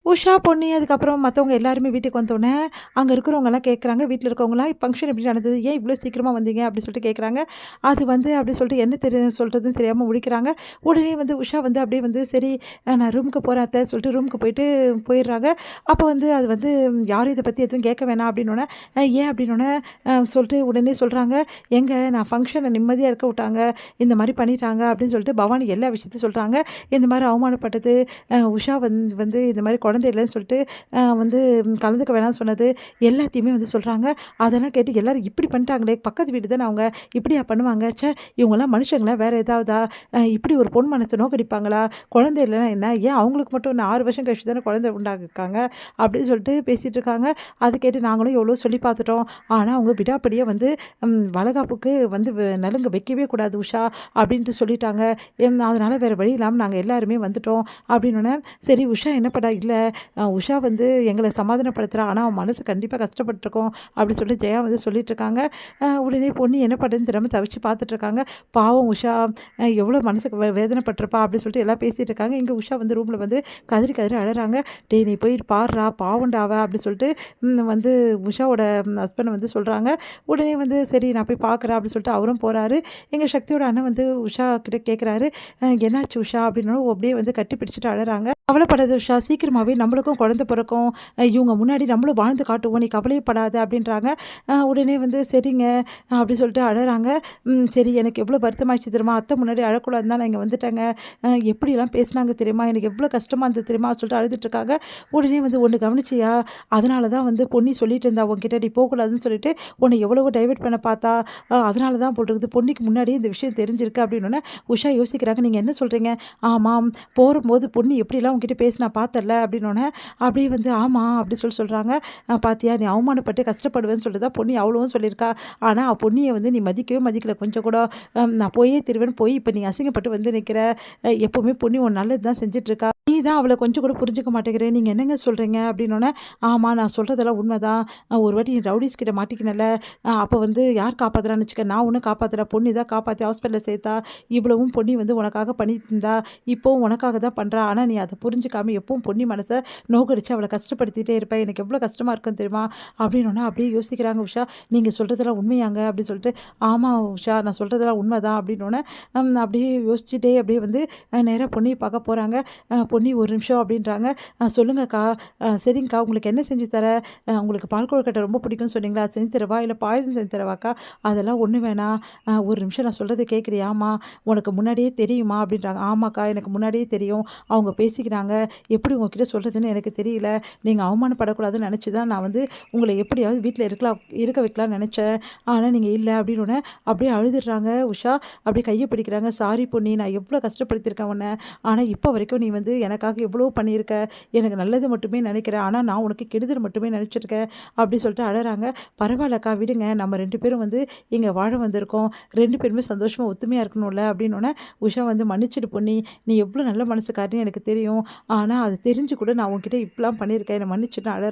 உஷா, பொன்னி அதுக்கப்புறம் மத்தவங்க எல்லாருமே வீட்டுக்கு வந்தோனே, அங்க இருக்கிறவங்கலாம் கேட்குறாங்க, வீட்ல இருக்கவங்கலாம் ஃபங்ஷன் எப்படி நடந்தது? ஏன் இவ்ளோ சீக்கிரமா வந்தீங்க? அப்படி சொல்லிட்டு கேட்குறாங்க. அது வந்து அப்படி சொல்லிட்டு என்ன சொல்றதுன்னு தெரியாம முழிக்கிறாங்க. உடனே வந்து உஷா வந்து அப்படியே வந்து சரி நான் ரூமுக்கு போறேன் அத்த சொல்லிட்டு ரூமுக்கு போயிடுறாங்க. அப்போ வந்து அது வந்து யாரும் இத பத்தி எதுவும் கேட்க வேணாம் அப்படின்னோனே, ஏன் அப்படின்னோனே சொல்லிட்டு உடனே சொல்றாங்க, "ஏங்க நான் ஃபங்ஷன நிம்மதியா இருக்க விட்டாங்க. இந்த மாரி பண்ணிட்டாங்க." அப்படின்னு சொல்லிட்டு பவானி எல்லா விஷயத்தையும் சொல்றாங்க. இந்த மாரி அவமானப்பட்டது, உஷா வந்து இந்த மாரி குழந்தை இல்லன்னு சொல்லிட்டு வந்து கலந்துக்க வேணாம்னு சொன்னது, எல்லாத்தையுமே வந்து சொல்றாங்க. அதெல்லாம் கேட்டு எல்லாரும் இப்படி பண்ணிட்டாங்களே! பக்கத்து வீடு தானே அவங்க. இப்படியா பண்ணுவாங்க? ச்சே! இவங்கலாம் மனுஷங்களா? வேற ஏதாவதா? இப்படி ஒரு பொன் மனச நோக்கடிப்பாங்களா? குழந்தை இல்லன்னா என்ன? ஏன் அவங்களுக்கு மட்டும் என்ன 6 வருஷம் கழிச்சு தானே குழந்தை உண்டாக்கியிருக்காங்க. அப்படின்னு சொல்லிட்டு பேசிட்டு இருக்காங்க. அது கேட்டு நாங்களும் எவ்வளோ சொல்லி பார்த்துட்டோம். ஆனா அவங்க விடாப்பிடியா வந்து வளகாப்புக்கு வந்து நலுங்கு வைக்கவே கூடாது உஷா அப்படின்ட்டு சொல்லிட்டாங்க. அதனால வேற வழி இல்லாம நாங்க எல்லாருமே வந்துட்டோம். அப்படின்னோனே, சரி உஷா என்ன பண்ணா? இல்ல உஷா வந்து எங்கள சமாதானப்படுத்துறா. ஆனா, அவன் மனசு கண்டிப்பா கஷ்டப்பட்டுருக்கும். அப்படின்னு சொல்லிட்டு ஜெயா வந்து சொல்லிட்டுருக்காங்க. உடனே பொன்னி என்ன பண்ணுறதுன்னு தெரியாம தவிச்சு பார்த்துட்டுருக்காங்க. பாவம் உஷா எவ்வளோ மனசுக்கு வேதனைப்பட்டுருப்பா அப்படின்னு சொல்லிட்டு எல்லாம் பேசிட்டு இருக்காங்க. இங்க உஷா வந்து ரூம்ல வந்து கதறி கதறி அழறாங்க. "டேய் நீ போய் பார்றா, பாவம்டா அவ" அப்படின்னு சொல்லிட்டு வந்து உஷாவோட ஹஸ்பண்ட் வந்து சொல்றாங்க. உடனே வந்து சரி நான் போய் பார்க்குறேன் அப்படின்னு சொல்லிட்டு அவரும் போறாரு. எங்க சக்தியோட அண்ணன் வந்து உஷா கிட்ட கேட்குறாரு, "என்னாச்சு உஷா?" அப்படின்னோன அப்படியே வந்து கட்டி பிடிச்சுட்டு அழறாங்க. "கவலைப்படாத உஷா, சீக்கிரமாவே நம்மளுக்கும் குழந்தை பிறக்கும். இவங்க முன்னாடி நம்மளும் வாழ்ந்து காட்டுவோம். நீ கவலையே படாத" அப்படின்றாங்க. உடனே வந்து சரிங்க அப்படி சொல்லிட்டு அழறாங்க. சரி எனக்கு எவ்வளோ வருத்தமாயிடுச்சு தெரியுமா? அத்தை முன்னாடி அழக்கூடாதுன்னு தான் நான் இங்க வந்துட்டேங்க. எப்படிலாம் பேசினாங்க தெரியுமா? எனக்கு எவ்வளோ கஷ்டமா இருந்தது தெரியுமா? சொல்லிட்டு அழுதுட்டுருக்காங்க. உடனே வந்து "ஒண்ணு கவனிச்சியா? அதனால தான் வந்து பொன்னி சொல்லிட்டு இருந்தா உன்கிட்ட நீ போக்கூடாதுன்னு சொல்லிட்டு, உன்னை எவ்வளவோ டைவர்ட் பண்ண பார்த்தா. அதனால தான் போட்டுருக்குது. பொன்னிக்கு முன்னாடியே இந்த விஷயம் தெரிஞ்சிருக்கு" அப்படின்னோனே உஷா யோசிக்கிறாங்க. "நீங்க என்ன சொல்றீங்க?" "ஆமாம். போரும்போது பொன்னி எப்படிலாம் உன்கிட்ட பேசினா பார்த்தல்ல" அப்படின்னோனே, அப்படியே வந்து "ஆமா" அப்படி சொல்றாங்க. "பாத்தியா நீ அவமானப்பட்டு கஷ்டப்படுவேன்னு சொல்லிட்டு தான் பொன்னி அவ்வளவும் சொல்லியிருக்கா. ஆனா பொன்னிய வந்து நீ மதிக்கவே மதிக்கல கொஞ்சம் கூட. நான் போயே திருவேன்னு போய் இப்ப நீ அசிங்கப்பட்டு வந்து நிக்கிற. எப்பவுமே பொன்னி உன் நல்லது தான் செஞ்சுட்டுருக்கா. நீ தான் அவள கொஞ்சம் கூட புரிஞ்சுக்க மாட்டேங்கிற. நீங்க என்னங்க சொல்றீங்க?" அப்படின்னோனே, "ஆமா நான் சொல்றதெல்லாம் உண்மதான். ஒரு வாட்டி நீ ரவுடீஸ் கிட்ட மாட்டிக்கினல்ல, அப்ப வந்து யார் காப்பாத்துறான்னு வச்சுக்க. நான் ஒண்ணும் காப்பாத்தல. பொன்னி தான் காப்பாத்தி ஹாஸ்பிட்டல்ல சேர்த்தா. இவ்வளவும் பொன்னி வந்து உனக்காக பண்ணிட்டு இருந்தா. இப்போவும் உனக்காக தான் பண்றா. ஆனா நீ அத புரிஞ்சுக்காம எப்பவும் பொன்னி மனச நோகடிச்சு அவள கஷ்டப்படுத்திட்டே இருப்ப. எனக்கு எவ்வளோ கஷ்டமா இருக்கும் தெரியுமா?" அப்படின்னோனே அப்படியே யோசிக்கிறாங்க உஷா. "நீங்க சொல்றதெல்லாம் உண்மையாங்க?" அப்படின்னு சொல்லிட்டு, "ஆமா உஷா நான் சொல்றதெல்லாம் உண்மைதான்" அப்படின்னோனே, அப்படியே யோசிச்சுட்டே அப்படியே வந்து நேரா பொன்னிய பார்க்க போறாங்க. "பொன்னி ஒரு நிமிஷம்" அப்படின்றாங்க. சொல்லுங்கக்கா. சரிங்கக்கா உங்களுக்கு என்ன செஞ்சு தர? உங்களுக்கு பால் கொழுக்கட்டை ரொம்ப பிடிக்கும்னு சொன்னீங்களா? அது செஞ்சு தரவா? இல்ல பாயாசம் செஞ்சு தரவாக்கா?" "அதெல்லாம் ஒண்ணும் வேணாம். ஒரு நிமிஷம் நான் சொல்றத கேட்குறியாம்மா? உனக்கு முன்னாடியே தெரியுமா?" அப்படின்றாங்க. "ஆமாக்கா எனக்கு முன்னாடியே தெரியும். அவங்க பேசிக்கிறாங்க. எப்படி உங்ககிட்ட சொல்றதுன்னு எனக்கு தெரியல. நீங்க அவமானப்படக்கூடாதுன்னு நெனச்சு தான் நான் வந்து உங்கள எப்படியாவது வீட்ல இருக்க வைக்கலாம்னு நெனச்சேன். ஆனா நீங்க இல்ல" அப்படின்னோனே அப்படியே அழுதுடுறாங்க உஷா. அப்படியே கைய பிடிக்கிறாங்க. "சாரி பொன்னி நான் எவ்வளோ கஷ்டப்படுத்தியிருக்கேன் உன்ன. ஆனா இப்போ வரைக்கும் நீ வந்து எனக்காக எவ்வளோ பண்ணியிருக்க. எனக்கு நல்லது மட்டுமே நெனைக்கிற. ஆனா நான் உனக்கு கெடுதல் மட்டுமே நெனச்சிருக்கேன்" அப்படி சொல்லிட்டு அழறாங்க. "பரவால்லக்கா விடுங்க. நம்ம 2 பேரும் வந்து இங்க வாழ வந்திருக்கோம். 2 பேருமே சந்தோஷமா ஒத்துமையா இருக்கணும்ல" அப்படின்னோனே உஷா வந்து "மன்னிச்சிடு பொன்னி. நீ எவ்வளோ நல்ல மனசுக்காரின்னு எனக்கு தெரியும். ஆனா அது தெரிஞ்சு கூட நான் உன்கிட்ட இப்படிலாம் பண்ணியிருக்கேன். என்ன மன்னிச்சுடுன்னு" அழறா.